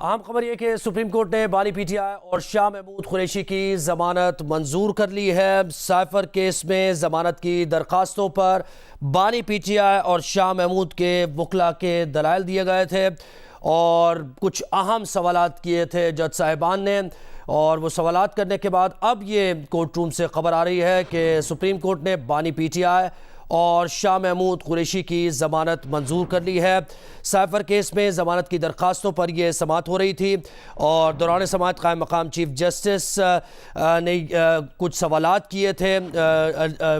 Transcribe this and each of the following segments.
اہم خبر یہ کہ سپریم کورٹ نے بانی پی ٹی آئی اور شاہ محمود قریشی کی ضمانت منظور کر لی ہے۔ سائفر کیس میں ضمانت کی درخواستوں پر بانی پی ٹی آئی اور شاہ محمود کے وکلاء کے دلائل دیے گئے تھے اور کچھ اہم سوالات کیے تھے جج صاحبان نے، اور وہ سوالات کرنے کے بعد اب یہ کورٹ روم سے خبر آ رہی ہے کہ سپریم کورٹ نے بانی پی ٹی آئی اور شاہ محمود قریشی کی ضمانت منظور کر لی ہے۔ سائفر کیس میں ضمانت کی درخواستوں پر یہ سماعت ہو رہی تھی اور دوران سماعت قائم مقام چیف جسٹس نے کچھ سوالات کیے تھے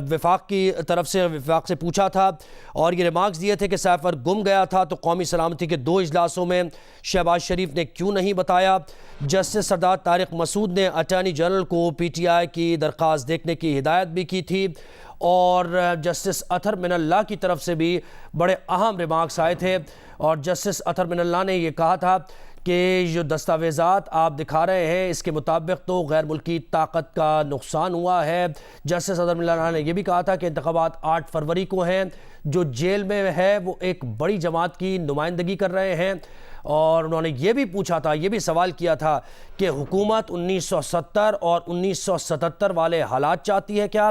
وفاق کی طرف سے، وفاق سے پوچھا تھا اور یہ ریمارکس دیے تھے کہ سائفر گم گیا تھا تو قومی سلامتی کے 2 اجلاسوں میں شہباز شریف نے کیوں نہیں بتایا۔ جسٹس سردار طارق مسعود نے اٹارنی جنرل کو پی ٹی آئی کی درخواست دیکھنے کی ہدایت بھی کی تھی اور جسٹس اطہر من اللہ کی طرف سے بھی بڑے اہم ریمارکس آئے تھے، اور جسٹس اطہر من اللہ نے یہ کہا تھا کہ جو دستاویزات آپ دکھا رہے ہیں اس کے مطابق تو غیر ملکی طاقت کا نقصان ہوا ہے۔ جسٹس اطہر من اللہ نے یہ بھی کہا تھا کہ انتخابات 8 فروری کو ہیں، جو جیل میں ہے وہ ایک بڑی جماعت کی نمائندگی کر رہے ہیں، اور انہوں نے یہ بھی پوچھا تھا، یہ بھی سوال کیا تھا کہ حکومت 1970 اور 1977 والے حالات چاہتی ہے کیا؟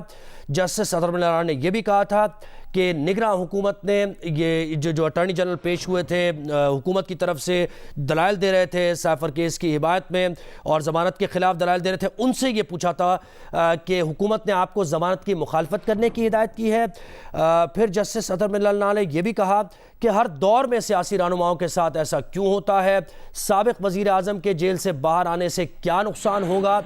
جسٹس اطہر من اللہ نے یہ بھی کہا تھا کہ نگراں حکومت نے یہ جو اٹارنی جنرل پیش ہوئے تھے حکومت کی طرف سے دلائل دے رہے تھے سائفر کیس کی حمایت میں اور ضمانت کے خلاف دلائل دے رہے تھے، ان سے یہ پوچھا تھا کہ حکومت نے آپ کو ضمانت کی مخالفت کرنے کی ہدایت کی ہے۔ پھر جسٹس اطہر من اللہ نے یہ بھی کہا کہ ہر دور میں سیاسی رہنماؤں کے ساتھ ایسا کیوں ہوتا ہے، سابق وزیر اعظم کے جیل سے باہر آنے سے کیا نقصان ہوگا؟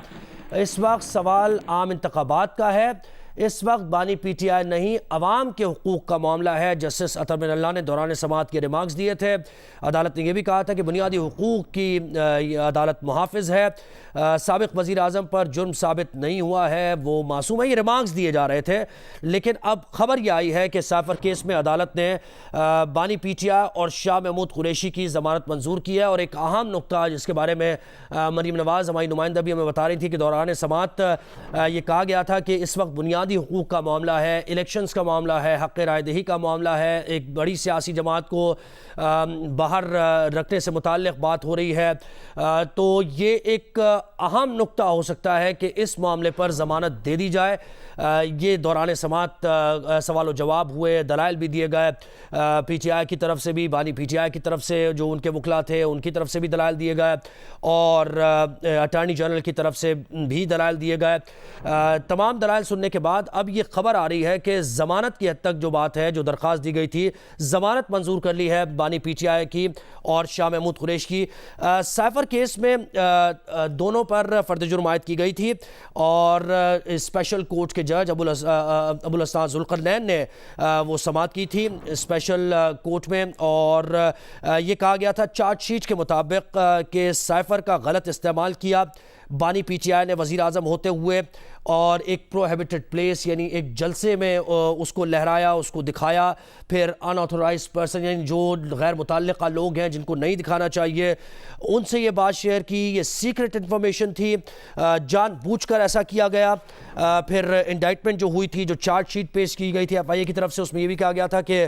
اس وقت سوال عام انتخابات کا ہے، اس وقت بانی پی ٹی آئی نہیں عوام کے حقوق کا معاملہ ہے۔ جسٹس اطہر من اللہ نے دوران سماعت کے ریمارکس دیے تھے۔ عدالت نے یہ بھی کہا تھا کہ بنیادی حقوق کی عدالت محافظ ہے، سابق وزیر اعظم پر جرم ثابت نہیں ہوا ہے، وہ معصوم ہے۔ یہ ریمارکس دیے جا رہے تھے، لیکن اب خبر یہ آئی ہے کہ سائفر کیس میں عدالت نے بانی پی ٹی آئی اور شاہ محمود قریشی کی ضمانت منظور کی ہے، اور ایک اہم نقطہ جس کے بارے میں مریم نواز ہماری نمائندہ بھی ہمیں بتا رہی تھی کہ دوران سماعت یہ کہا گیا تھا کہ اس وقت بنیادی حقوق کا معاملہ ہے، الیکشنز کا معاملہ ہے، حق رائے دہی کا معاملہ ہے، ایک بڑی سیاسی جماعت کو باہر رکھنے سے متعلق بات ہو رہی ہے، تو یہ ایک اہم نقطہ ہو سکتا ہے کہ اس معاملے پر ضمانت دے دی جائے۔ یہ دوران سماعت سوال و جواب ہوئے، دلائل بھی دیے گئے، پی ٹی آئی کی طرف سے بھی، بانی پی ٹی آئی کی طرف سے جو ان کے وکلاء تھے ان کی طرف سے بھی دلائل دیے گئے، اور اٹارنی جنرل کی طرف سے بھی دلائل دیے گئے۔ تمام دلائل سننے کے بعد اب یہ خبر آ رہی ہے کہ ضمانت کی حد تک جو بات ہے، جو درخواست دی گئی تھی، ضمانت منظور کر لی ہے بانی پی ٹی آئی کی اور شاہ محمود قریشی کی۔ سائفر کیس میں دونوں پر فرد جرم عائد کی گئی تھی، اور اسپیشل کورٹ کے جج ابو الاسناد ذوالقرنین نے وہ سماعت کی تھی اسپیشل کورٹ میں، اور یہ کہا گیا تھا چارج شیٹ کے مطابق کہ سائفر کا غلط استعمال کیا بانی پی ٹی آئی نے وزیر اعظم ہوتے ہوئے، اور ایک پروہیبٹڈ پلیس یعنی ایک جلسے میں اس کو لہرایا، اس کو دکھایا، پھر ان آتھورائزڈ پرسن یعنی جو غیر متعلقہ لوگ ہیں جن کو نہیں دکھانا چاہیے ان سے یہ بات شیئر کی، یہ سیکرٹ انفارمیشن تھی، جان بوجھ کر ایسا کیا گیا۔ پھر انڈائٹمنٹ جو ہوئی تھی، جو چارج شیٹ پیش کی گئی تھی ایف آئی اے کی طرف سے، اس میں یہ بھی کہا گیا تھا کہ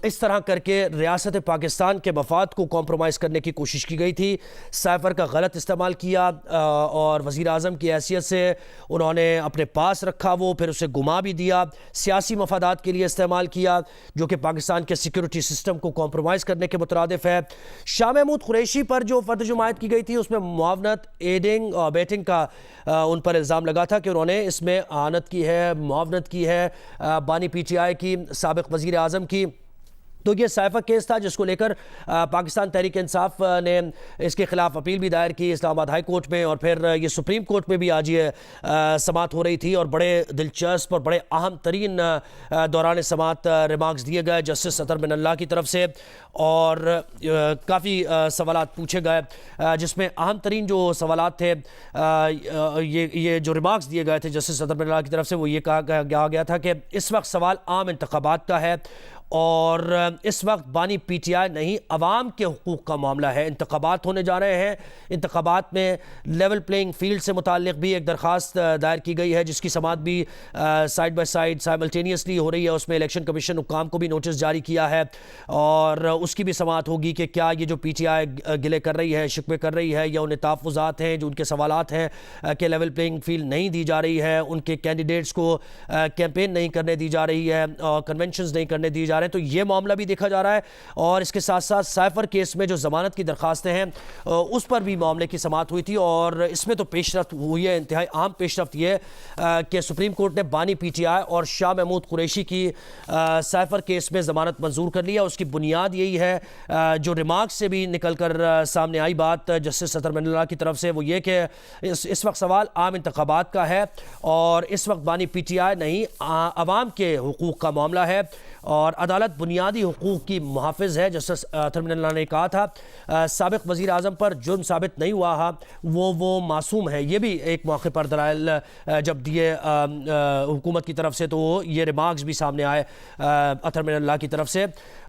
اس طرح کر کے ریاست پاکستان کے مفاد کو کمپرومائز کرنے کی کوشش کی گئی تھی، سائفر کا غلط استعمال کیا، اور وزیر اعظم کی حیثیت سے انہوں نے اپنے پاس رکھا، وہ پھر اسے گما بھی دیا، سیاسی مفادات کے لیے استعمال کیا جو کہ پاکستان کے سیکیورٹی سسٹم کو کمپرومائز کرنے کے مترادف ہے۔ شاہ محمود قریشی پر جو فرد جرم عائد کی گئی تھی اس میں معاونت، ایڈنگ اور بیٹنگ کا ان پر الزام لگا تھا کہ انہوں نے اس میں اعانت کی ہے، معاونت کی ہے بانی پی ٹی آئی کی، سابق وزیر اعظم کی۔ تو یہ سائفر کیس تھا جس کو لے کر پاکستان تحریک انصاف نے اس کے خلاف اپیل بھی دائر کی اسلام آباد ہائی کورٹ میں، اور پھر یہ سپریم کورٹ میں بھی آج یہ سماعت ہو رہی تھی، اور بڑے دلچسپ اور بڑے اہم ترین دوران سماعت ریمارکس دیے گئے جسٹس اطہر من اللہ کی طرف سے، اور کافی سوالات پوچھے گئے، جس میں اہم ترین جو سوالات تھے، یہ جو ریمارکس دیے گئے تھے جسٹس اطہر من اللہ کی طرف سے، وہ یہ کہا گیا تھا کہ اس وقت سوال عام انتخابات کا ہے اور اس وقت بانی پی ٹی آئی نہیں عوام کے حقوق کا معاملہ ہے. انتخابات ہونے جا رہے ہیں. انتخابات میں لیول پلینگ فیلڈ سے متعلق بھی ایک درخواست دائر کی گئی ہے جس کی سماعت بھی سائیڈ بائی سائیڈ سائملٹینیسلی ہو رہی ہے. اس میں الیکشن کمیشن حکام کو بھی نوٹس جاری کیا ہے اور اس کی بھی سماعت ہوگی کہ کیا یہ جو پی ٹی آئی گلے کر رہی ہے, شکوے کر رہی ہے, یا انہیں تحفظات ہیں جو ان کے سوالات ہیں کہ لیول پلینگ فیلڈ نہیں دی جا رہی ہے, ان کے کینڈیڈیٹس کو کیمپین نہیں کرنے دی جا رہی ہے, کنونشنز نہیں کرنے دی جا رہے ہیں. تو یہ معاملہ بھی دیکھا جا رہا ہے. اور اس کے ساتھ ساتھ سائفر کیس میں جو ضمانت کی درخواستیں ہیں اس پر بھی معاملے کی سماعت ہوئی تھی اور اس میں تو پیش رفت ہوئی ہے. انتہائی اہم پیش رفت یہ کہ سپریم کورٹ نے بانی پی ٹی آئی اور شاہ محمود قریشی کی سائفر کیس میں ضمانت منظور کر لیا. اس کی بنیاد یہی ہے جو ریمارکس سے بھی نکل کر سامنے آئی بات جسٹس اطہر من اللہ کی طرف سے, وہ یہ کہ اس وقت سوال عام انتخابات کا ہے اور اس وقت بانی پی ٹی آئی نہیں عوام کے حقوق کا معاملہ ہے اور عدالت بنیادی حقوق کی محافظ ہے. جسٹس اطہر من اللہ نے کہا تھا سابق وزیر اعظم پر جرم ثابت نہیں ہوا وہ معصوم ہے. یہ بھی ایک موقع پر دلائل جب دیے حکومت کی طرف سے تو یہ ریمارکس بھی سامنے آئے اطہر من اللہ کی طرف سے.